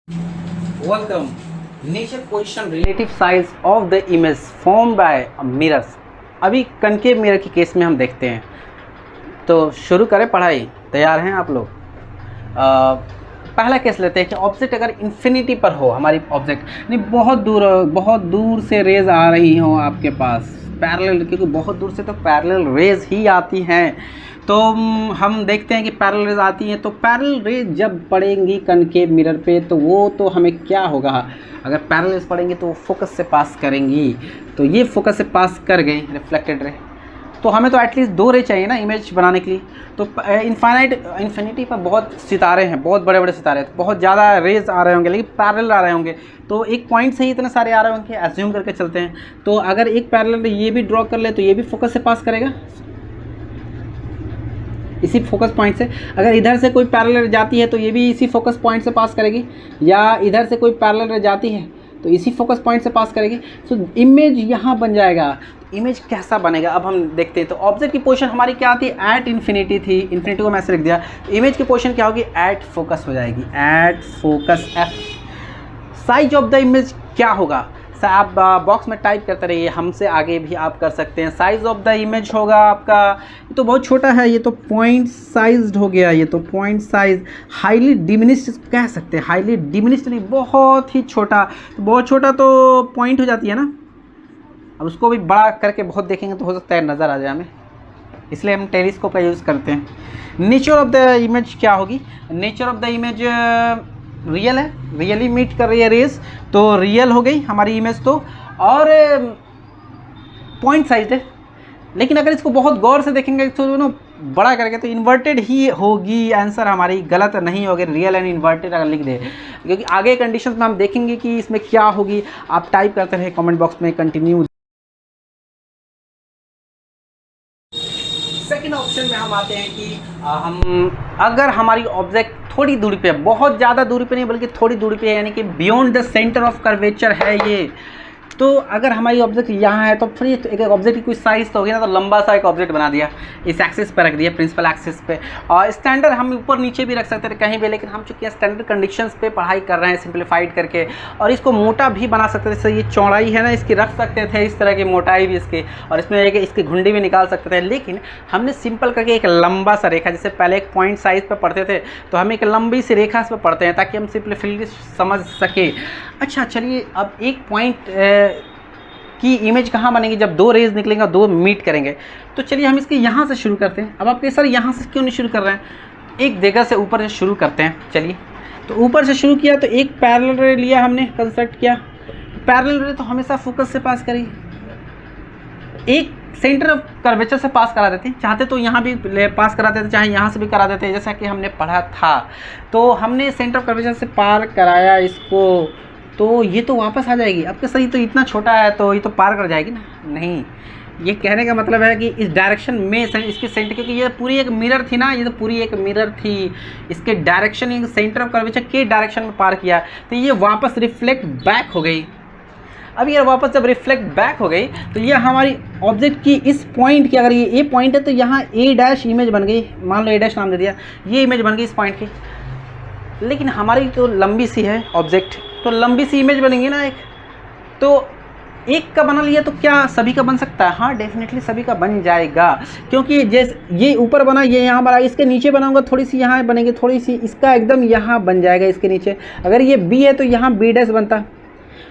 Welcome. Nature position relative size of the image formed by mirrors. अभी concave mirror की case में हम देखते हैं। तो शुरू करें पढ़ाई। तैयार हैं आप लोग? पहला केस लेते हैं कि ऑब्जेक्ट अगर इन्फिनिटी पर हो, हमारी ऑब्जेक्ट नहीं बहुत दूर से रेज आ रही हो आपके पास पैरेलल, क्योंकि बहुत दूर से तो पैरेलल रेज ही आती हैं। तो हम देखते हैं कि पैरेलल रेज आती हैं, तो पैरेलल रेज जब पड़ेंगी कनकेव मिरर पे तो वो तो हमें क्या होगा, अगर पैरेलल रेज पड़ेंगी तो फोकस से पास करेंगी। तो ये फोकस से पास कर गई रिफ्लेक्टेड रे, तो हमें तो एटलीस्ट 2 रे चाहिए ना इमेज बनाने के लिए। तो इन्फिनिटी पर बहुत सितारे हैं, बहुत बड़े बड़े सितारे हैं, तो बहुत ज़्यादा रेज आ रहे होंगे, लेकिन पैरेलल आ रहे होंगे। तो एक पॉइंट से ही इतने सारे आ रहे होंगे, एज्यूम करके चलते हैं। तो अगर एक पैरेलल ये भी ड्रॉ कर ले तो ये भी फोकस से पास करेगा इसी फोकस पॉइंट से। अगर इधर से कोई पैरेलल जाती है तो ये भी इसी फोकस पॉइंट से पास करेगी, या इधर से कोई पैरेलल जाती है तो इसी फोकस पॉइंट से पास करेगी। तो इमेज यहाँ बन जाएगा। इमेज कैसा बनेगा अब हम देखते हैं। तो ऑब्जेक्ट की पोजीशन हमारी क्या थी, एट इन्फिनिटी थी, इन्फिनिटी को मैं ऐसे लिख दिया। इमेज की पोजीशन क्या होगी, एट फोकस हो जाएगी, at focus F. Size of the image क्या होगा, आप बॉक्स में टाइप करते रहिए, हमसे आगे भी आप कर सकते हैं। साइज ऑफ द इमेज होगा आपका, ये तो बहुत छोटा है, ये तो पॉइंट साइज्ड हो गया, ये तो पॉइंट साइज हाईली डिमिनिश्ड कह सकते हैं, हाईली डिमिनिश्ड नहीं, बहुत ही छोटा। तो बहुत छोटा तो पॉइंट हो जाती है ना। अब उसको भी बड़ा करके बहुत देखेंगे तो हो सकता है नज़र आ जाए हमें, इसलिए हम टेलीस्कोप का यूज़ करते हैं। नेचर ऑफ द इमेज क्या होगी, nature of the image real है, रियली मीट कर रही है रेस, तो रियल हो गई हमारी इमेज तो। और पॉइंट साइज है, लेकिन अगर इसको बहुत गौर से देखेंगे तो ना बड़ा करके तो इन्वर्टेड ही होगी, आंसर हमारी गलत नहीं होगी, रियल एंड इन्वर्टेड अगर लिख दे, क्योंकि आगे कंडीशंस में हम देखेंगे कि इसमें क्या होगी। आप टाइप करते रहे कमेंट बॉक्स में, कंटिन्यू। सेकेंड ऑप्शन में हम आते हैं कि हम अगर हमारी ऑब्जेक्ट थोड़ी दूरी पे है, बहुत ज़्यादा दूरी पे नहीं बल्कि थोड़ी दूरी पे है, यानी कि beyond the centre of curvature है ये। तो अगर हमारी ऑब्जेक्ट यहाँ है तो फिर एक ऑब्जेक्ट की कोई साइज़ तो होगी ना, तो लंबा सा एक ऑब्जेक्ट बना दिया, इस एक्सिस पर रख दिया, प्रिंसिपल एक्सिस पे। और स्टैंडर्ड हम ऊपर नीचे भी रख सकते थे कहीं भी, लेकिन हम चूँकि स्टैंडर्ड कंडीशंस पे पढ़ाई कर रहे हैं सिंप्लीफाइड करके, और इसको मोटा भी बना सकते थे। जैसे ये चौड़ाई है ना, इसकी रख सकते थे इस तरह की मोटाई भी इसकी, और इसमें एक इसकी घुंडी भी निकाल सकते थे, लेकिन हमने सिंपल करके एक लंबा सा रेखा, जैसे पहले एक पॉइंट साइज़ पर पढ़ते थे तो हम एक लंबी सी रेखा इस पर पढ़ते हैं ताकि हम सिंप्लीफाइड समझ सके। अच्छा चलिए, अब एक पॉइंट की इमेज कहाँ बनेगी, जब 2 रेज निकलेंगे, 2 मीट करेंगे। तो चलिए हम इसके यहाँ से शुरू करते हैं। अब आप कहें सर यहाँ से क्यों नहीं शुरू कर रहे हैं, एक जगह से ऊपर से शुरू करते हैं। चलिए, तो ऊपर से शुरू किया तो एक पैरेलल रे लिया हमने, कंस्ट्रक्ट किया। पैरेलल रे तो हमेशा फोकस से पास करी, एक सेंटर ऑफ कर्वेचर से पास करा देते हैं, चाहते तो यहाँ भी पास करा देते, चाहे यहाँ से भी करा देते हैं, जैसा कि हमने पढ़ा था। तो हमने सेंटर ऑफ कर्वेचर से पार कराया इसको, तो ये तो वापस आ जाएगी। अब क्या सही, तो इतना छोटा है तो ये तो पार कर जाएगी ना, नहीं। ये कहने का मतलब है कि इस डायरेक्शन में इसके सेंटर, क्योंकि ये पूरी एक मिरर थी ना, ये तो पूरी एक मिरर थी, इसके डायरेक्शन सेंटर ऑफ कर्वेचर के डायरेक्शन में पार किया, तो ये वापस रिफ्लेक्ट बैक हो गई। अब ये वापस जब रिफ्लेक्ट बैक हो गई तो ये हमारी ऑब्जेक्ट की इस पॉइंट की, अगर ये ए पॉइंट है तो यहाँ ए डैश इमेज बन गई, मान लो ए डैश नाम दे दिया, ये इमेज बन गई इस पॉइंट की। लेकिन हमारी तो लंबी सी है ऑब्जेक्ट, तो लंबी सी इमेज बनेगी ना एक, तो एक का बना लिया तो क्या सभी का बन सकता है? हाँ डेफिनेटली सभी का बन जाएगा, क्योंकि जैसे ये ऊपर बना, ये यहाँ बना, इसके नीचे बनाऊंगा थोड़ी सी यहाँ बनेगी, थोड़ी सी इसका एकदम यहाँ बन जाएगा इसके नीचे। अगर ये बी है तो यहाँ बी डैश बनता,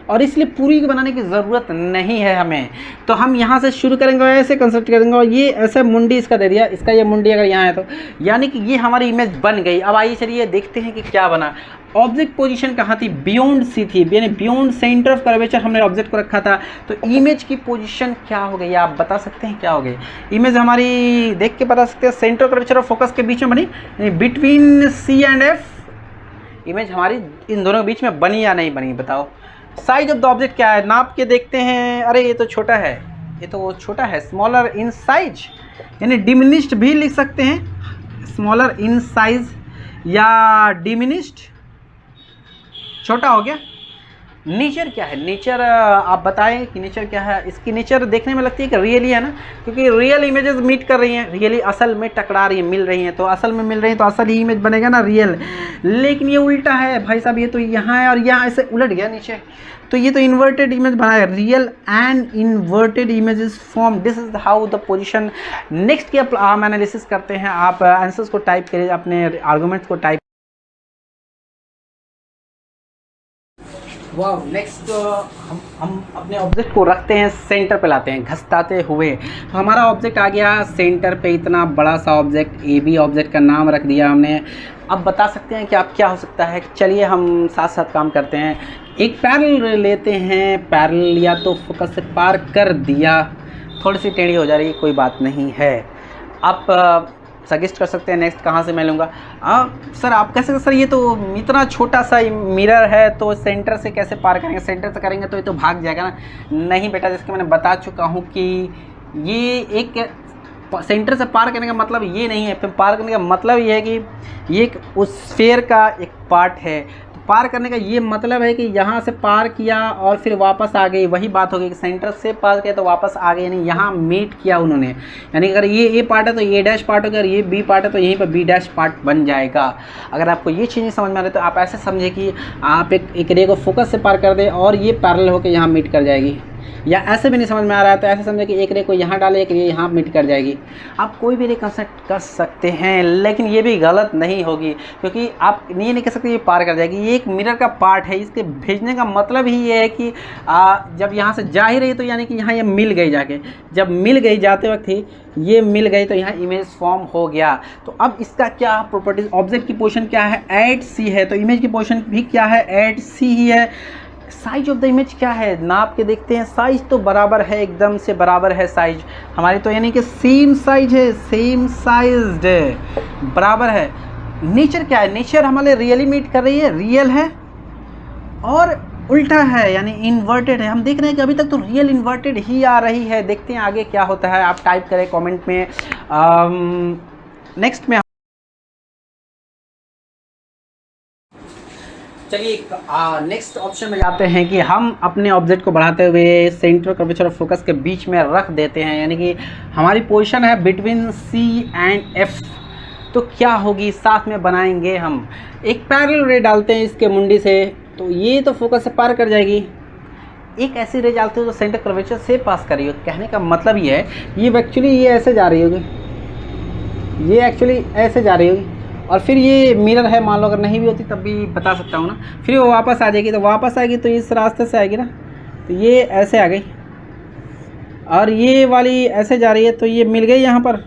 और इसलिए पूरी बनाने की ज़रूरत नहीं है हमें। तो हम यहाँ से शुरू करेंगे, ऐसे कंस्ट्रक्ट करेंगे, और ये ऐसे मुंडी इसका दे दिया, इसका ये मुंडी अगर यहाँ है तो यानी कि ये हमारी इमेज बन गई। अब आइए चलिए देखते हैं कि क्या बना। ऑब्जेक्ट पोजीशन कहाँ थी, बियॉन्ड सी थी, यानी बियॉन्ड सेंटर ऑफ कर्वेचर हमने ऑब्जेक्ट को रखा था। तो इमेज की पोजीशन क्या हो गई, आप बता सकते हैं क्या हो गई? इमेज हमारी देख के बता सकते हैं, सेंटर ऑफ कर्वेचर और फोकस के बीच में बनी, between C and F image हमारी इन दोनों के बीच में बनी या नहीं बनी, बताओ। साइज ऑफ द ऑब्जेक्ट क्या है, नाप के देखते हैं। अरे ये तो छोटा है, ये तो छोटा है, स्मॉलर इन साइज, यानी डिमिनिश्ड भी लिख सकते हैं, स्मॉलर इन साइज या डिमिनिश्ड, छोटा हो गया। नेचर क्या है, नेचर आप बताएं कि नेचर क्या है। इसकी नेचर देखने में लगती है कि रियली है ना, क्योंकि रियल इमेजेस मीट कर रही हैं, रियली असल में टकरा रही हैं, मिल रही हैं, तो असल में मिल रही हैं तो असल ही इमेज बनेगा ना रियल। लेकिन ये उल्टा है भाई साहब, ये तो यहाँ है और यहाँ ऐसे उलट गया नीचे, तो ये तो इन्वर्टेड इमेज बना है। Real and inverted image is form, this is how the position. Next की हम एनालिसिस करते हैं, आप आंसर्स को टाइप करिए, अपने आर्गूमेंट्स को टाइप। वाह, नेक्स्ट हम अपने ऑब्जेक्ट को रखते हैं सेंटर पे, लाते हैं घसताते हुए, तो हमारा ऑब्जेक्ट आ गया सेंटर पे, इतना बड़ा सा ऑब्जेक्ट, ए बी ऑब्जेक्ट का नाम रख दिया हमने। अब बता सकते हैं कि आप क्या हो सकता है, चलिए हम साथ साथ काम करते हैं। एक पैरेलल लेते हैं, पैरेलल या तो फोकस से पार कर दिया, थोड़ी सी टेढ़ी हो जा रही है, कोई बात नहीं है। आप सजेस्ट कर सकते हैं नेक्स्ट कहाँ से मैं लूँगा। सर आप कैसे, सर ये तो इतना छोटा सा मिरर है तो सेंटर से कैसे पार करेंगे, सेंटर से करेंगे तो ये तो भाग जाएगा ना। नहीं बेटा, जैसे कि मैंने बता चुका हूँ कि ये एक सेंटर से पार करने का मतलब ये नहीं है, फिर पार करने का मतलब ये है कि ये एक उस स्फीयर का एक पार्ट है। तो पार करने का ये मतलब है कि यहाँ से पार किया और फिर वापस आ गई, वही बात हो गई कि सेंटर से पार किया तो वापस आ गए, नहीं यहाँ मीट किया उन्होंने। यानी अगर ये ए पार्ट है तो ये डैश पार्ट होगा, अगर ये बी पार्ट है तो यहीं पर बी डैश पार्ट बन जाएगा। अगर आपको ये चीज़ नहीं समझ में आ रही तो आप ऐसे समझे कि आप एक रे को फोकस से पार कर दें और ये पैरेलल होकर यहाँ मीट कर जाएगी, या ऐसे भी नहीं समझ में आ रहा है तो ऐसे समझे कि एक रे को यहाँ डाले, एक रे यहाँ मीट कर जाएगी। आप कोई भी रे कंसेप्ट कर सकते हैं, लेकिन ये भी गलत नहीं होगी, क्योंकि आप ये नहीं कह सकते ये पार कर जाएगी। ये एक मिरर का पार्ट है, इसके भेजने का मतलब ही ये है कि जब यहाँ से जा ही रही तो यानी कि यहाँ ये मिल गई, जाके जब मिल गई जाते वक्त ही ये मिल गई तो यहाँ इमेज फॉर्म हो गया। तो अब इसका क्या प्रॉपर्टीज, ऑब्जेक्ट की पोजीशन क्या है, एट सी है, तो इमेज की पोजीशन भी क्या है, एट सी ही है। साइज ऑफ द इमेज क्या है, नाप के देखते हैं, साइज तो बराबर है, एकदम से बराबर है साइज हमारी, तो यानी कि सेम साइज है, सेम साइज्ड है, बराबर है। नेचर क्या है, नेचर हमारे रियली मीट कर रही है, रियल है और उल्टा है यानी इन्वर्टेड है। हम देख रहे हैं कि अभी तक तो रियल इन्वर्टेड ही आ रही है, देखते हैं आगे क्या होता है, आप टाइप करें कमेंट में। नेक्स्ट में चलिए नेक्स्ट ऑप्शन में जाते हैं कि हम अपने ऑब्जेक्ट को बढ़ाते हुए सेंटर, कर्वेचर और फोकस के बीच में रख देते हैं, यानी कि हमारी पोजीशन है बिटवीन सी एंड एफ। तो क्या होगी, साथ में बनाएंगे हम एक पैरेलल रे डालते हैं इसके मुंडी से, तो ये तो फोकस से पार कर जाएगी। एक ऐसी रे डालते हो तो सेंटर कर्वेचर से पास करिए, कहने का मतलब ये है ये एक्चुअली ये ऐसे जा रही होगी, ये एक्चुअली ऐसे जा रही होगी, और फिर ये मिरर है, मान लो अगर नहीं भी होती तब भी बता सकता हूँ ना, फिर वो वापस आ जाएगी, तो वापस आएगी तो इस रास्ते से आएगी ना, तो ये ऐसे आ गई और ये वाली ऐसे जा रही है, तो ये मिल गई यहाँ पर,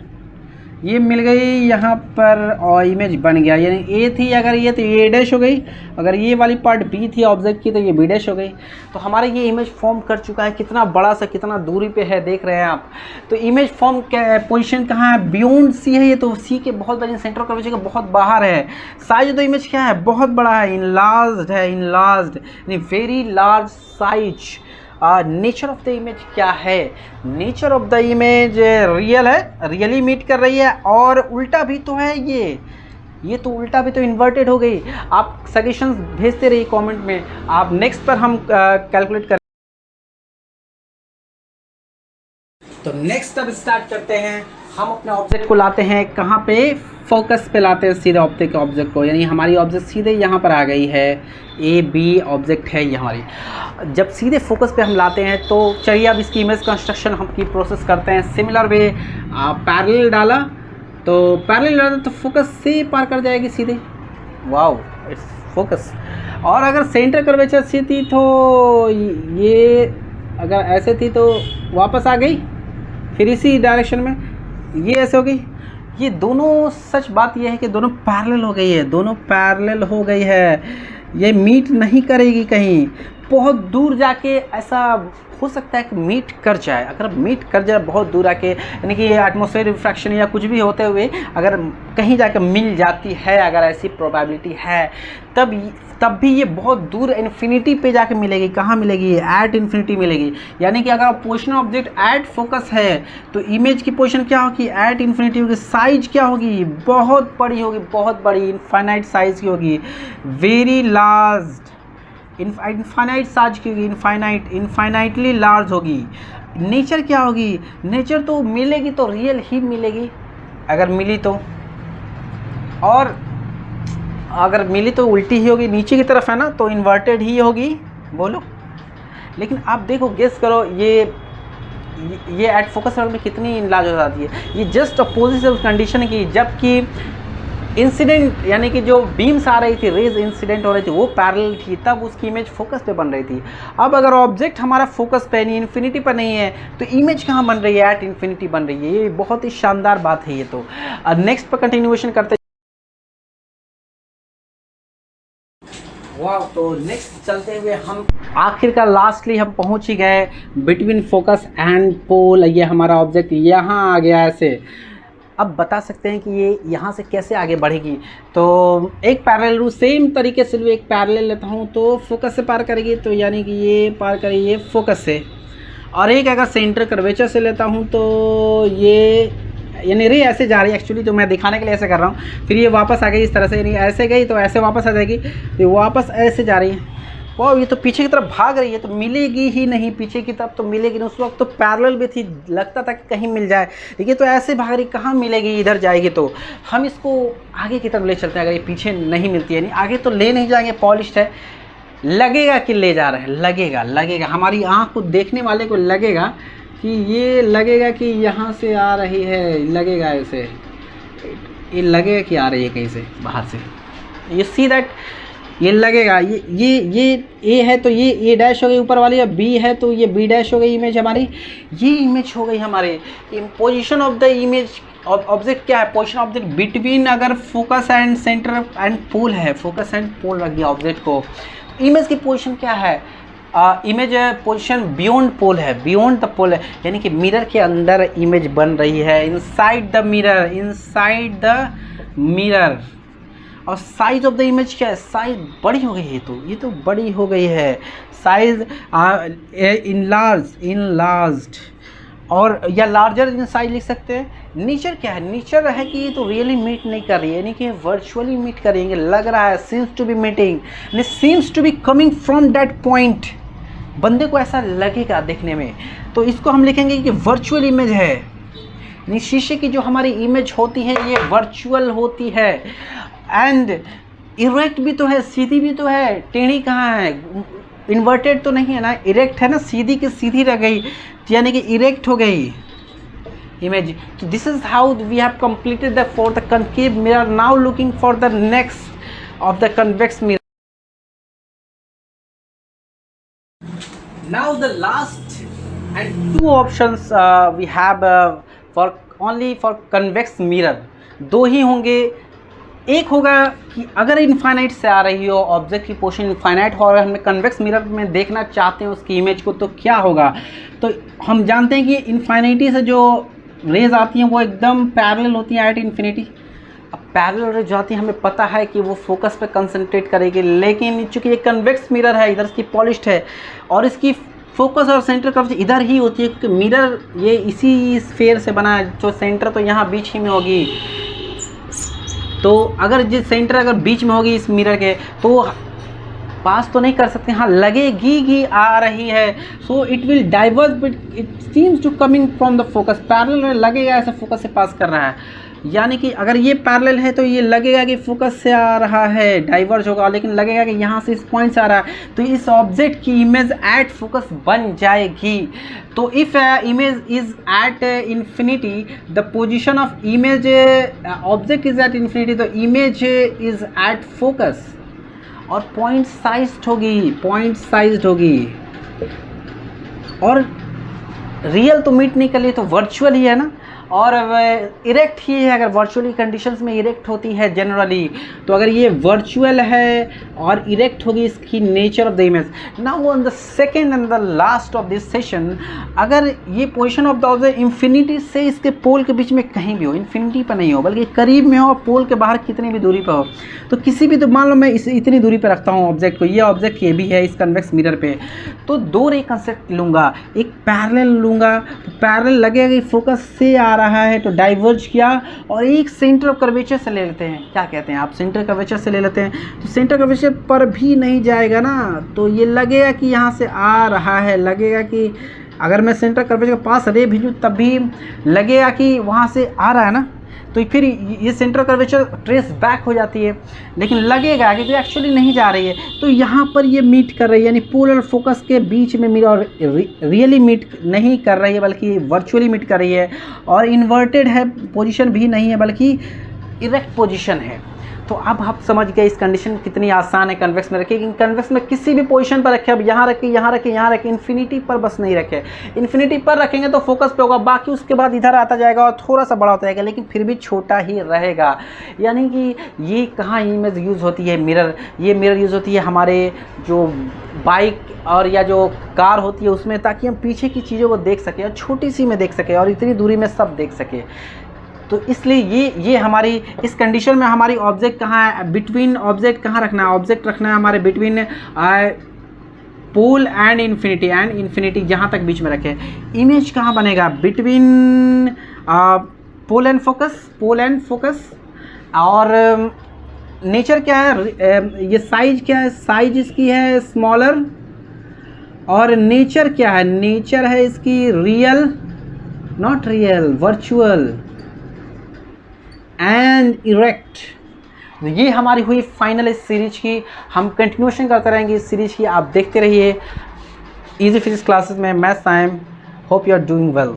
ये मिल गई यहाँ पर और इमेज बन गया। यानी ए थी अगर ये तो ये डैश हो गई, अगर ये वाली पार्ट बी थी ऑब्जेक्ट की तो ये बी डैश हो गई। तो हमारा ये इमेज फॉर्म कर चुका है, कितना बड़ा सा, कितना दूरी पे है देख रहे हैं आप। तो इमेज फॉर्म पोजीशन कहाँ है, बियॉन्ड सी है, ये तो सी के बहुत बड़े सेंटर कर्वेचर के बहुत बाहर है। साइज तो इमेज क्या है, बहुत बड़ा है, इनलार्ज्ड है, इनलार्ज्ड यानी very large size. Nature of the image क्या है, nature of the image real है, रियली मीट कर रही है, और उल्टा भी तो है, ये तो उल्टा भी तो इन्वर्टेड हो गई। आप सजेशंस भेजते रहिए कमेंट में, आप नेक्स्ट पर हम कैलकुलेट कर। तो नेक्स्ट अब स्टार्ट करते हैं, हम अपने ऑब्जेक्ट को लाते हैं कहाँ पे, फोकस पे लाते हैं सीधे ऑब्जेक्ट को, यानी हमारी ऑब्जेक्ट सीधे यहाँ पर आ गई है, ए बी ऑब्जेक्ट है ये हमारी। जब सीधे फोकस पे हम लाते हैं तो चलिए अब इसकी इमेज कंस्ट्रक्शन हम की प्रोसेस करते हैं। सिमिलर वे पैरेलल डाला तो फोकस से पार कर जाएगी सीधे, वाओ इट्स फोकस। और अगर सेंटर कर्वेचर से थी तो ये अगर ऐसे थी तो वापस आ गई, फिर इसी डायरेक्शन में ये ऐसे हो गई। ये दोनों, सच बात यह है कि दोनों पैरेलल हो गई है, दोनों पैरेलल हो गई है, ये मीट नहीं करेगी कहीं, बहुत दूर जाके ऐसा हो सकता है कि मीट कर जाए। अगर मीट कर जाए बहुत दूर आके, यानी कि एटमॉस्फेयर रिफ्रैक्शन या कुछ भी होते हुए अगर कहीं जाकर मिल जाती है, अगर ऐसी प्रोबेबिलिटी है, तब भी ये बहुत दूर इन्फिनिटी पे जाके मिलेगी। कहाँ मिलेगी, एट इन्फिनिटी मिलेगी। यानी कि अगर पोजिशन ऑब्जेक्ट एट फोकस है तो इमेज की पोजीशन क्या होगी, एट इन्फिनिटी होगी। साइज क्या होगी, बहुत बड़ी होगी, बहुत बड़ी, इनफाइनाइट साइज की होगी, वेरी लार्ज, इनफाइनाइट साइज की होगी, इनफाइनाइटली लार्ज होगी। नेचर क्या होगी? नेचर तो मिलेगी तो रियल ही मिलेगी अगर मिली तो, और अगर मिली तो उल्टी ही होगी, नीचे की तरफ है ना, तो इन्वर्टेड ही होगी। बोलो। लेकिन आप देखो, गेस करो, ये एट फोकस में कितनी लार्ज हो जाती है। ये जस्ट अपोजिट कंडीशन की, जबकि इंसिडेंट यानी कि जो बीम्स आ रही थी, रेज इंसिडेंट हो रही थी, वो पैरेलल थी, तब उसकी इमेज फोकस पे बन रही थी। अब अगर ऑब्जेक्ट हमारा फोकस पे नहीं, इन्फिनिटी पर नहीं है, तो इमेज कहाँ बन रही है? एट इन्फिनिटी बन रही है। ये बहुत ही शानदार बात है ये तो। नेक्स्ट पर कंटिन्यूएशन करते। वाह, तो नेक्स्ट चलते हुए हम आखिरकार लास्टली हम पहुंच ही गए बिटवीन फोकस एंड पोल। ये हमारा ऑब्जेक्ट यहाँ आ गया ऐसे। अब बता सकते हैं कि ये यहाँ से कैसे आगे बढ़ेगी। तो एक पैरेलल रूट सेम तरीके से एक पैरेलल लेता हूँ तो फोकस से पार करेगी, तो यानी कि ये पार करेगी ये फोकस से। और एक अगर सेंटर कर्वेचर से लेता हूँ तो ये यानी रे ऐसे जा रही है एक्चुअली, तो मैं दिखाने के लिए ऐसे कर रहा हूँ। फिर ये वापस आ गई इस तरह से, यानी ऐसे गई तो ऐसे वापस आ जाएगी, तो वापस ऐसे जा रही है। वाह, ये तो पीछे की तरफ भाग रही है, तो मिलेगी ही नहीं, पीछे की तरफ तो मिलेगी नहीं। उस वक्त तो पैरेलल भी थी, लगता था कि कहीं मिल जाए, लेकिन तो ऐसे भाग रही, कहाँ मिलेगी, इधर जाएगी। तो हम इसको आगे की तरफ ले चलते हैं। अगर ये पीछे नहीं मिलती है, नहीं आगे तो ले नहीं जाएंगे, पॉलिश्ड है, लगेगा कि ले जा रहे हैं, लगेगा हमारी आँख को देखने वाले को लगेगा कि ये लगेगा कि यहाँ से आ रही है, लगेगा ऐसे, ये लगेगा कि आ रही है कहीं से बाहर से। ये सी दैट ये लगेगा, ये ए है तो ये ए डैश हो गई ऊपर वाली, या बी है तो ये बी डैश हो गई इमेज हमारी। ये इमेज हो गई हमारे position of the image object. क्या है पोजीशन ऑब्जेक्ट बिटवीन, अगर focus and centre and pole है, फोकस एंड पोल रख दिया ऑब्जेक्ट को। इमेज की पोजीशन क्या है? इमेज पोजीशन बियॉन्ड पोल है, बियॉन्ड द पोल है, यानी कि मिरर के अंदर इमेज बन रही है, इनसाइड द मिरर। और साइज ऑफ द इमेज क्या है? साइज बड़ी हो गई है, तो ये तो बड़ी हो गई है, साइज इनलार्ज्ड, और या लार्जर इन साइज लिख सकते हैं। नेचर क्या है? नेचर है कि ये तो रियली मीट नहीं कर रही है, यानी कि वर्चुअली मीट करेंगे, लग रहा है, seems to be meeting, seems to be coming from that point. बंदे को ऐसा लगेगा देखने में, तो इसको हम लिखेंगे कि वर्चुअल इमेज है। शीशे की जो हमारी इमेज होती है ये वर्चुअल होती है। एंड इरेक्ट भी तो है, सीधी भी तो है, टेढ़ी कहाँ है? इन्वर्टेड तो नहीं है ना, इरेक्ट है ना, सीधी की सीधी रह गई, यानी कि इरेक्ट हो गई इमेज। तो this is how we have completed the for the concave mirror. Now looking for the next of the convex mirror. Now the last and two options we have for only for convex mirror। दो ही होंगे। एक होगा कि अगर infinite से आ रही हो object की पोजीशन, इनफाइनाइट हो और हमें कन्वेक्स मिरर में देखना चाहते हैं उसकी इमेज को, तो क्या होगा? तो हम जानते हैं कि इनफाइनिटी से जो रेज आती हैं वो एकदम पैरेलल होती हैं एट इन्फिनिटी। अब पैरेलल रेज जाती है, हमें पता है कि वो फोकस पे कंसंट्रेट करेगी, लेकिन चूँकि ये कन्वेक्स मिरर है, इधर इसकी पॉलिश्ड है और इसकी फोकस और सेंटर कर्व इधर ही होती है, क्योंकि मिरर ये इसी स्फेयर से बना है, जो सेंटर तो यहाँ बीच ही में होगी। तो अगर जिस सेंटर अगर बीच में होगी इस मिरर के, तो पास तो नहीं कर सकते, हाँ लगेगी कि आ रही है। So it will diverge but it seems to coming from the focus. Parallel लगेगा ऐसे फोकस से पास कर रहा है, यानी कि अगर ये पैरेलल है तो ये लगेगा कि फोकस से आ रहा है, डाइवर्ज होगा, लेकिन लगेगा कि यहाँ से इस पॉइंट से आ रहा है, तो इस ऑब्जेक्ट की इमेज एट फोकस बन जाएगी। तो if image is at infinity, the position of image object is at infinity, the image is at focus और पॉइंट साइज्ड होगी। और रियल तो मीट नहीं कर ली, तो वर्चुअल ही है ना, और इरेक्ट ही है। अगर वर्चुअली कंडीशंस में इरेक्ट होती है जनरली, तो अगर ये वर्चुअल है और इरेक्ट होगी इसकी nature of the image. Now on the second and the last of this session, अगर ये position of the object infinity से इसके पोल के बीच में कहीं भी हो, इन्फिनिटी पर नहीं हो बल्कि करीब में हो, पोल के बाहर कितनी भी दूरी पर हो, तो किसी भी, तो मान लो मैं इसे इतनी दूरी पर रखता हूँ ऑब्जेक्ट को, ये ऑब्जेक्ट ये भी है इस कन्वेक्स मिरर पे, तो दो रे कंसेप्ट लूँगा, एक पैरेलल लूँगा, तो पैरेलल लगेगा कि फोकस से आ रहा है तो डाइवर्ज किया और एक सेंटर ऑफ कर्वेचर से ले लेते हैं, क्या कहते हैं आप, सेंटर कर्वेचर से ले लेते हैं, तो सेंटर कर्वेचर पर भी नहीं जाएगा ना, तो ये लगेगा कि यहाँ से आ रहा है, लगेगा कि अगर मैं सेंटर कर्वेचर के पास रे भेजूँ तब भी लगेगा कि वहाँ से आ रहा है ना, तो फिर ये सेंटर कर्वेचर ट्रेस बैक हो जाती है, लेकिन लगेगा कि एक्चुअली नहीं जा रही है। तो यहाँ पर ये मीट कर रही है, यानी पोल और फोकस के बीच में मीट, और रियली मीट नहीं कर रही है बल्कि वर्चुअली मीट कर रही है, और इन्वर्टेड है पोजीशन भी नहीं है बल्कि इरेक्ट पोजीशन है। तो अब आप समझ गए इस कंडीशन कितनी आसान है कन्वेक्स में रखिए, कन्वेक्स में किसी भी पोजीशन पर रखे, अब यहाँ रखे, यहाँ रखे, यहाँ रखे, इन्फिनिटी पर बस नहीं रखे, इन्फिनिटी पर रखेंगे तो फोकस पे होगा, बाकी उसके बाद इधर आता जाएगा और थोड़ा सा बड़ा होता जाएगा, लेकिन फिर भी छोटा ही रहेगा। यानी कि ये कहाँ इमेज यूज़ होती है, मिरर, ये मिरर यूज़ होती है हमारे जो बाइक और या जो कार होती है उसमें, ताकि हम पीछे की चीज़ों को देख सकें और छोटी सी में देख सकें और इतनी दूरी में सब देख सकें। तो इसलिए ये हमारी इस कंडीशन में हमारी ऑब्जेक्ट कहाँ है, बिटवीन ऑब्जेक्ट कहाँ रखना है, ऑब्जेक्ट रखना है हमारे बिटवीन पोल एंड इन्फिनिटी जहाँ तक बीच में रखे। इमेज कहाँ बनेगा, बिटवीन पोल एंड फोकस। और नेचर क्या है, ये साइज क्या है, साइज इसकी है स्मॉलर, और नेचर क्या है, नेचर है इसकी real, not real, virtual and erect. ये हमारी हुई फाइनल इस सीरीज की, हम कंटिन्यूशन करते रहेंगे इस सीरीज की, आप देखते रहिए इजी फिजिक्स क्लासेस में। मैं Saim, hope you are doing well.